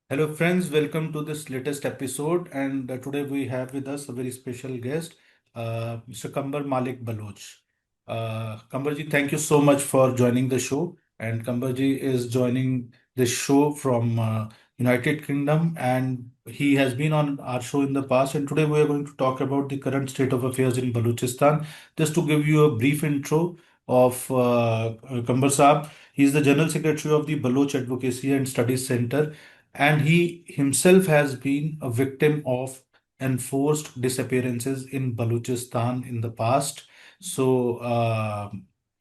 Hello, friends. Welcome to this latest episode. And today we have with us a very special guest, Mr. Qambar Malik Baloch. Qambarji, thank you so much for joining the show. And Qambarji is joining this show from United Kingdom, and he has been on our show in the past. And today we are going to talk about the current state of affairs in Balochistan. Just to give you a brief intro of Qambar Saab, he is the General Secretary of the Baloch Advocacy and Studies Center, and he himself has been a victim of enforced disappearances in Balochistan in the past. So,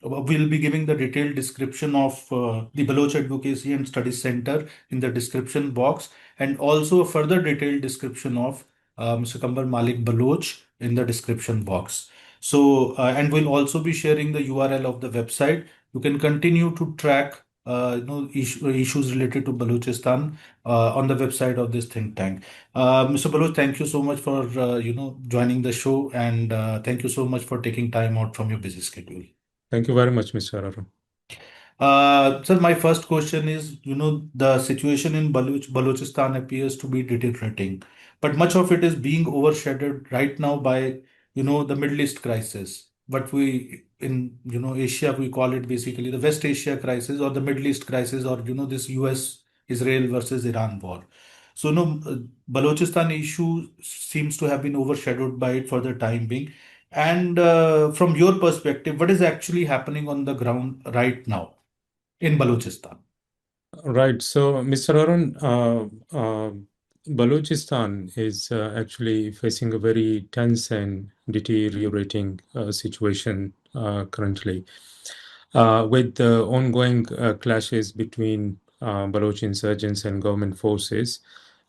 we'll be giving the detailed description of the Baloch Advocacy and Studies Center in the description box, and also a further detailed description of Mr. Qambar Malik Baloch in the description box. So, and we'll also be sharing the URL of the website. You can continue to track issues related to Balochistan on the website of this think tank. Mr. Baloch, thank you so much for joining the show, and thank you so much for taking time out from your busy schedule. Thank you very much, Mr. Arun. Sir, my first question is, the situation in Balochistan appears to be deteriorating, but much of it is being overshadowed right now by, the Middle East crisis. But we, in, Asia, we call it basically the West Asia crisis or the Middle East crisis, or, this US, Israel versus Iran war. So, Balochistan issue seems to have been overshadowed by it for the time being. And from your perspective, what is actually happening on the ground right now in Balochistan? Right. So, Mr. Arun, Balochistan is actually facing a very tense and deteriorating situation currently, with the ongoing clashes between Baloch insurgents and government forces,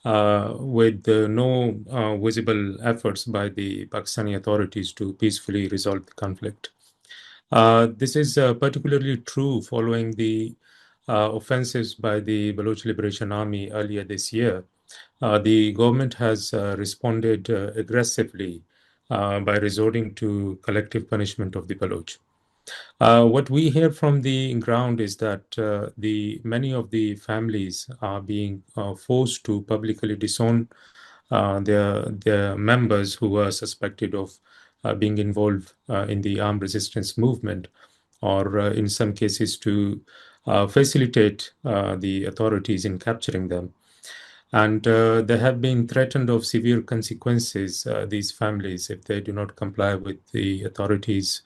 with no visible efforts by the Pakistani authorities to peacefully resolve the conflict. This is particularly true following the offensives by the Baloch Liberation Army earlier this year. The government has responded aggressively by resorting to collective punishment of the Baloch. What we hear from the ground is that many of the families are being forced to publicly disown their members who are suspected of being involved in the armed resistance movement, or in some cases to facilitate the authorities in capturing them. And they have been threatened of severe consequences, these families, if they do not comply with the authorities'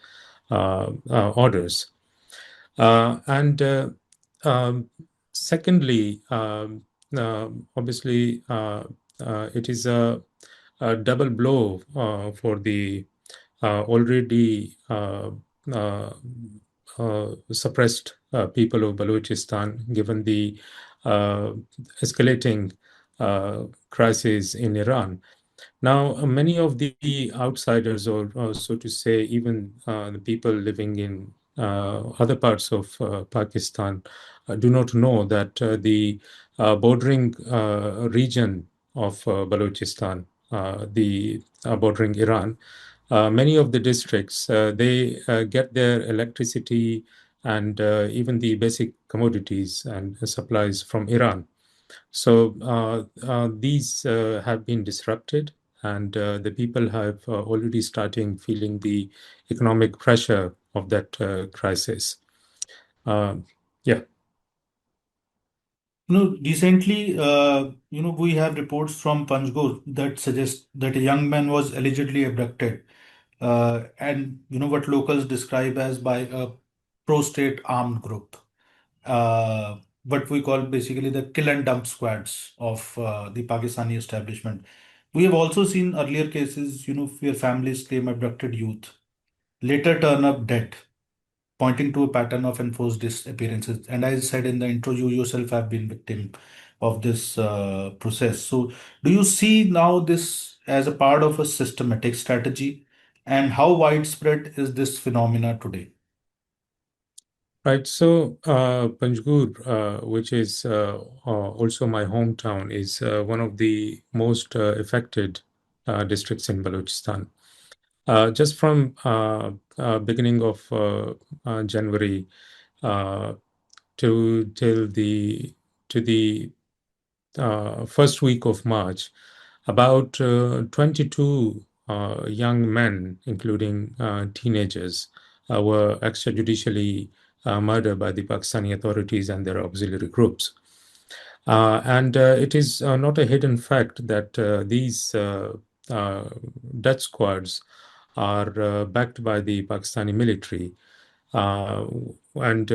orders. Secondly, obviously, it is a double blow for the already suppressed people of Balochistan, given the escalating crisis in Iran. Now, many of the outsiders, or so to say, even the people living in other parts of Pakistan, do not know that the bordering region of Balochistan, the bordering Iran, many of the districts, they get their electricity and even the basic commodities and supplies from Iran. So these have been disrupted, and the people have already starting feeling the economic pressure of that crisis. Yeah. Recently, we have reports from Panjgur that suggest that a young man was allegedly abducted, and what locals describe as by a pro-state armed group, what we call basically the kill and dump squads of the Pakistani establishment. We have also seen earlier cases, where families claim abducted youth later turn up dead, pointing to a pattern of enforced disappearances. And as I said in the intro, you yourself have been victim of this process. So, do you see now this as a part of a systematic strategy? And how widespread is this phenomena today? Right. So Panjgur, which is also my hometown, is one of the most affected districts in Balochistan. Just from beginning of January to till the to the first week of March, about 22 young men, including teenagers, were extrajudicially murdered by the Pakistani authorities and their auxiliary groups. And it is not a hidden fact that these death squads are backed by the Pakistani military. Uh, and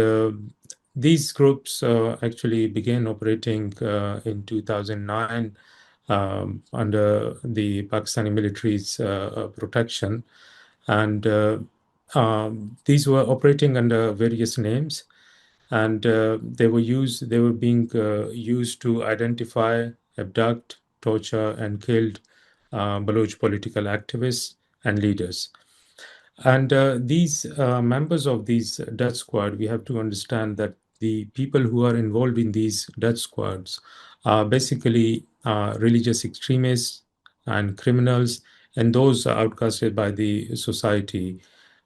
these groups actually began operating in 2009 under the Pakistani military's protection. And these were operating under various names, and they were being used to identify, abduct, torture, and killed Baloch political activists and leaders. And these members of these death squad, we have to understand that the people who are involved in these death squads are basically religious extremists and criminals, and those are outcasted by the society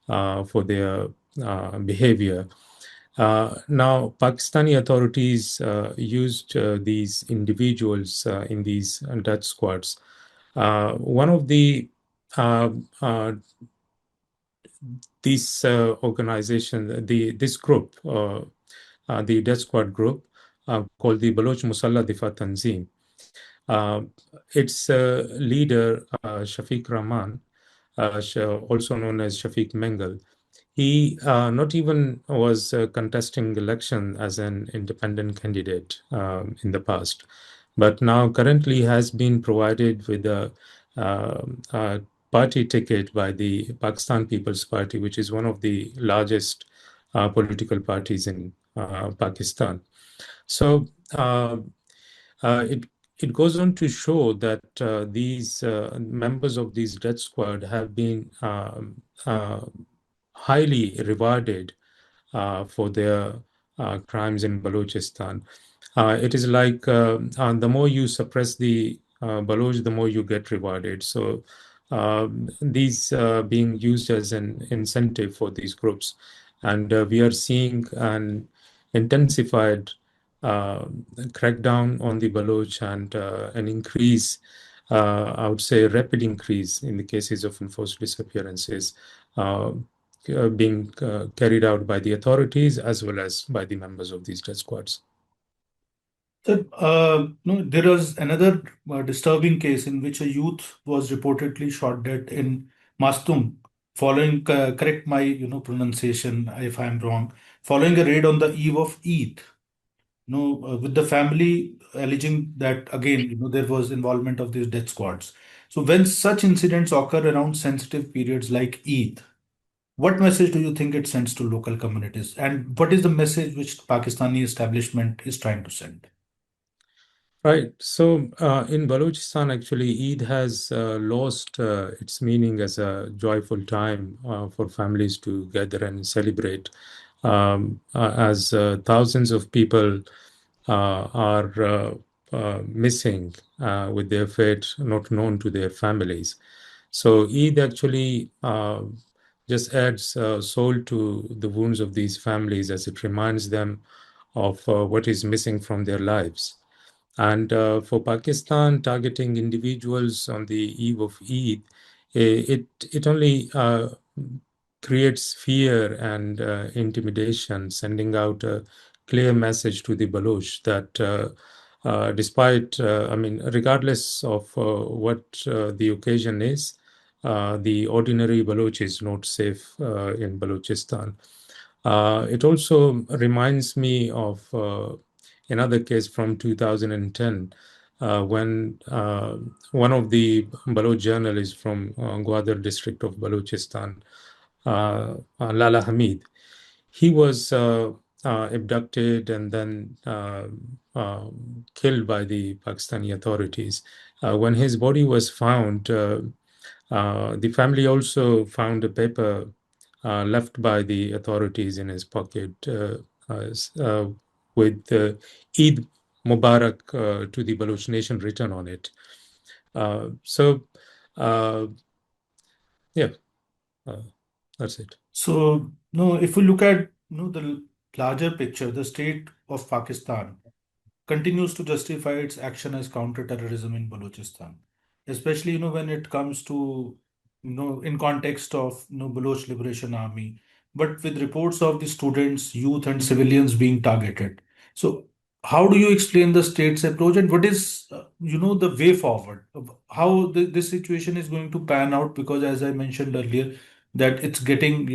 for their behavior. Now, Pakistani authorities used these individuals in these death squads. One of the uh, uh, these organization, this group, the death squad group, called the Baloch Musalla Difa Tanzim. Uh, its leader, Shafiq Rahman, also known as Shafiq Mengal, he not even was contesting election as an independent candidate in the past, but now currently has been provided with a party ticket by the Pakistan People's Party, which is one of the largest political parties in Pakistan. So it it goes on to show that these members of these death squad have been highly rewarded for their crimes in Balochistan. It is like the more you suppress the Baloch, the more you get rewarded. So these being used as an incentive for these groups. And we are seeing an intensified crackdown on the Baloch and an increase, I would say, a rapid increase in the cases of enforced disappearances being carried out by the authorities as well as by the members of these death squads. So, no, there was another disturbing case in which a youth was reportedly shot dead in Mastung, following, correct my, pronunciation if I'm wrong, following a raid on the eve of Eid. With the family alleging that again, there was involvement of these death squads. So, when such incidents occur around sensitive periods like Eid, what message do you think it sends to local communities, and what is the message which Pakistani establishment is trying to send? Right. So in Balochistan, actually, Eid has lost its meaning as a joyful time for families to gather and celebrate, as thousands of people are missing with their fate not known to their families. So Eid actually just adds soul to the wounds of these families as it reminds them of what is missing from their lives. And for Pakistan, targeting individuals on the eve of Eid, it only creates fear and intimidation, sending out a clear message to the Baloch that despite, I mean, regardless of what the occasion is, the ordinary Baloch is not safe in Balochistan. It also reminds me of another case from 2010 when one of the Baloch journalists from Gwadar district of Balochistan, Lala Hamid, he was abducted and then killed by the Pakistani authorities. When his body was found, the family also found a paper left by the authorities in his pocket with Eid Mubarak to the Baloch nation written on it. So, uh, yeah. Uh, That's it. So, no, if we look at the larger picture, the state of Pakistan continues to justify its action as counter-terrorism in Balochistan, especially when it comes to in context of Baloch Liberation Army, but with reports of the students, youth, and civilians being targeted. So, how do you explain the state's approach, and what is the way forward? Of how this situation is going to pan out? Because as I mentioned earlier, that it's getting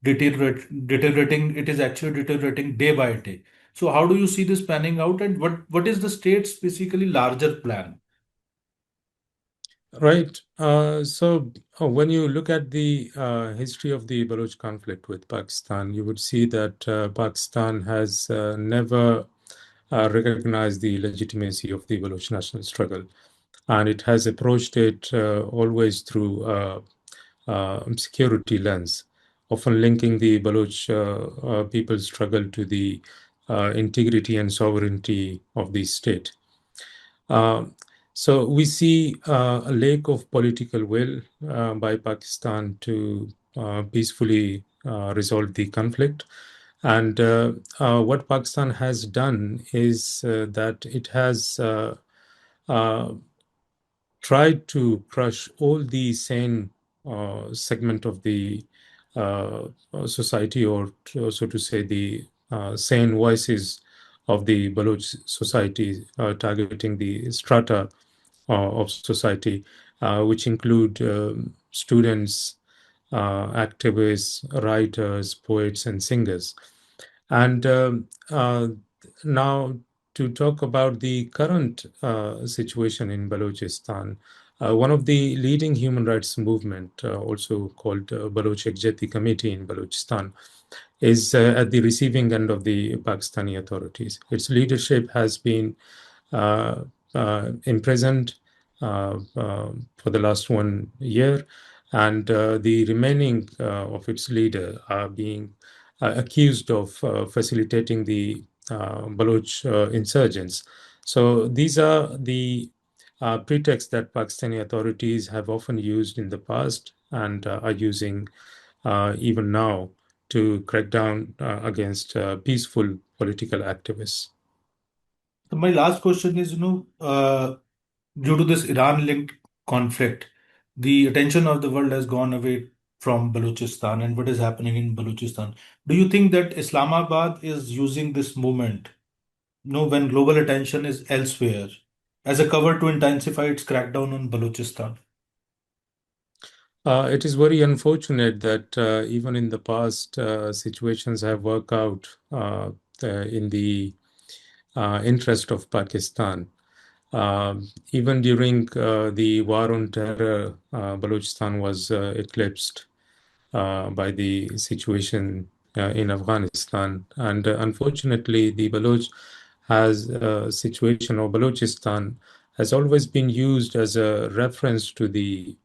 deteriorating. It is actually deteriorating day by day. So how do you see this panning out, and what is the state's basically larger plan? Right. So when you look at the history of the Baloch conflict with Pakistan, you would see that Pakistan has never recognized the legitimacy of the Baloch national struggle, and it has approached it always through security lens, often linking the Baloch people's struggle to the integrity and sovereignty of the state. Um, so we see a lack of political will by Pakistan to peacefully resolve the conflict. And what Pakistan has done is that it has uh, tried to crush all the sane segment of the society, or so to say, the sane voices of the Baloch society, targeting the strata of society, which include students, activists, writers, poets, and singers. And now, to talk about the current situation in Balochistan, one of the leading human rights movement, also called Baloch Ekjati Committee in Balochistan, is at the receiving end of the Pakistani authorities. Its leadership has been uh, imprisoned for the last 1 year, and the remaining of its leader are being accused of facilitating the Baloch insurgents. So these are the pretexts that Pakistani authorities have often used in the past and are using even now to crack down against peaceful political activists. So my last question is, due to this Iran-linked conflict, the attention of the world has gone away from Balochistan and what is happening in Balochistan. Do you think that Islamabad is using this moment, when global attention is elsewhere, as a cover to intensify its crackdown on Balochistan? It is very unfortunate that even in the past, situations have worked out in the interest of Pakistan. Even during the war on terror, Balochistan was eclipsed by the situation in Afghanistan. And unfortunately, the Baloch has situation, or Balochistan has always been used as a reference to the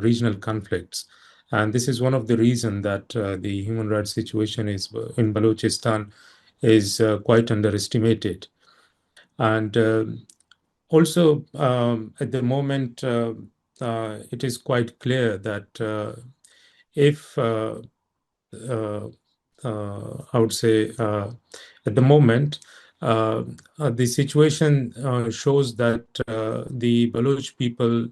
regional conflicts. And this is one of the reasons that the human rights situation is in Balochistan is quite underestimated. And also, at the moment, it is quite clear that if uh, I would say at the moment, the situation shows that the Baloch people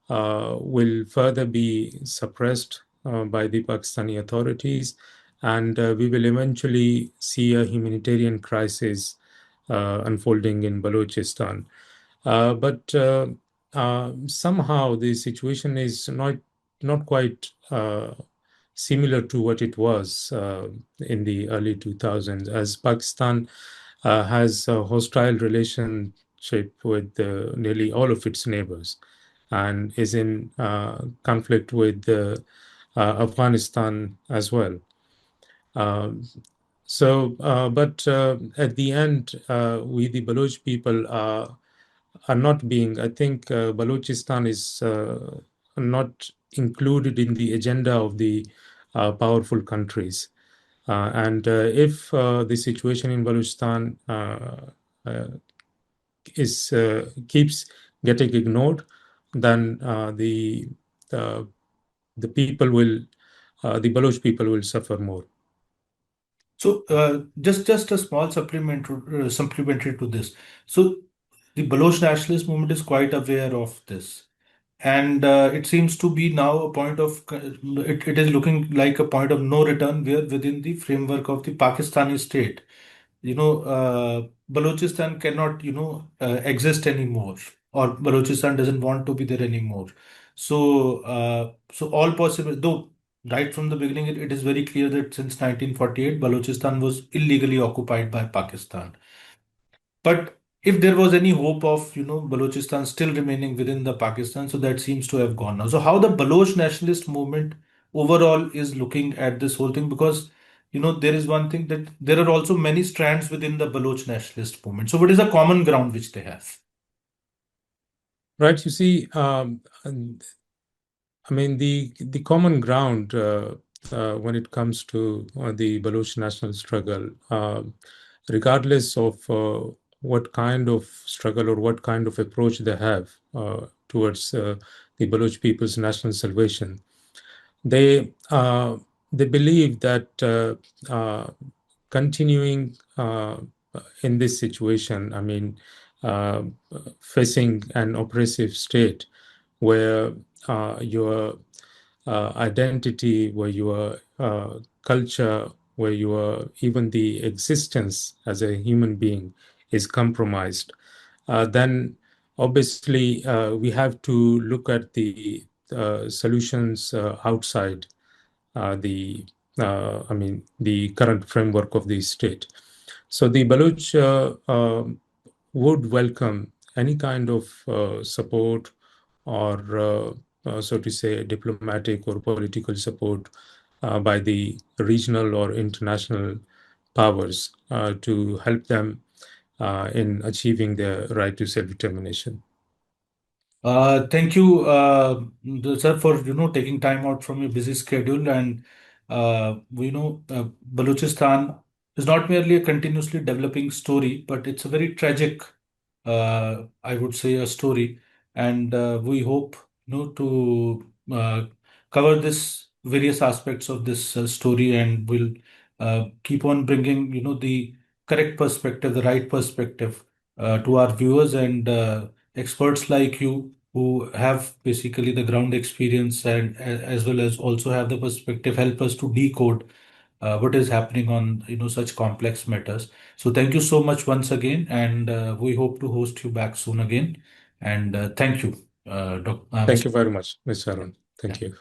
will further be suppressed by the Pakistani authorities, and we will eventually see a humanitarian crisis unfolding in Balochistan. But somehow the situation is not quite similar to what it was in the early 2000s, as Pakistan has a hostile relationship with nearly all of its neighbors and is in conflict with Afghanistan as well. Um, but at the end, we, the Baloch people, are not being, I think Balochistan is not included in the agenda of the powerful countries. And if the situation in Balochistan uh, is keeps getting ignored, then uh, the people will the Baloch people will suffer more. So, just a small supplementary to this. So, the Baloch nationalist movement is quite aware of this, and it seems to be now a point of it is looking like a point of no return, where within the framework of the Pakistani state, Balochistan cannot, exist anymore, or Balochistan doesn't want to be there anymore. So all possible, though, right from the beginning, it is very clear that since 1948, Balochistan was illegally occupied by Pakistan. But if there was any hope of, Balochistan still remaining within the Pakistan, so that seems to have gone now. So how the Baloch nationalist movement overall is looking at this whole thing, because there is one thing, that there are also many strands within the Baloch nationalist movement. So what is the common ground which they have? Right, you see, I mean, the common ground when it comes to the Baloch national struggle, regardless of what kind of struggle or what kind of approach they have towards the Baloch people's national salvation, they they believe that continuing in this situation, I mean, uh, facing an oppressive state where your identity, where your culture, where your even the existence as a human being is compromised, then obviously we have to look at the solutions outside the I mean the current framework of the state. So the Baloch would welcome any kind of support or so to say diplomatic or political support by the regional or international powers to help them in achieving their right to self-determination. Thank you, sir, for taking time out from your busy schedule. And Balochistan is not merely a continuously developing story, but it's a very tragic, I would say, a story. And we hope, to cover this various aspects of this story, and we'll keep on bringing, the correct perspective, the right perspective to our viewers, and experts like you, who have basically the ground experience, and as well as also have the perspective, help us to decode what is happening on such complex matters. So thank you so much once again, and we hope to host you back soon again. And thank you, Thank Mr. you very much, Mr. Arun. Yeah. Thank you.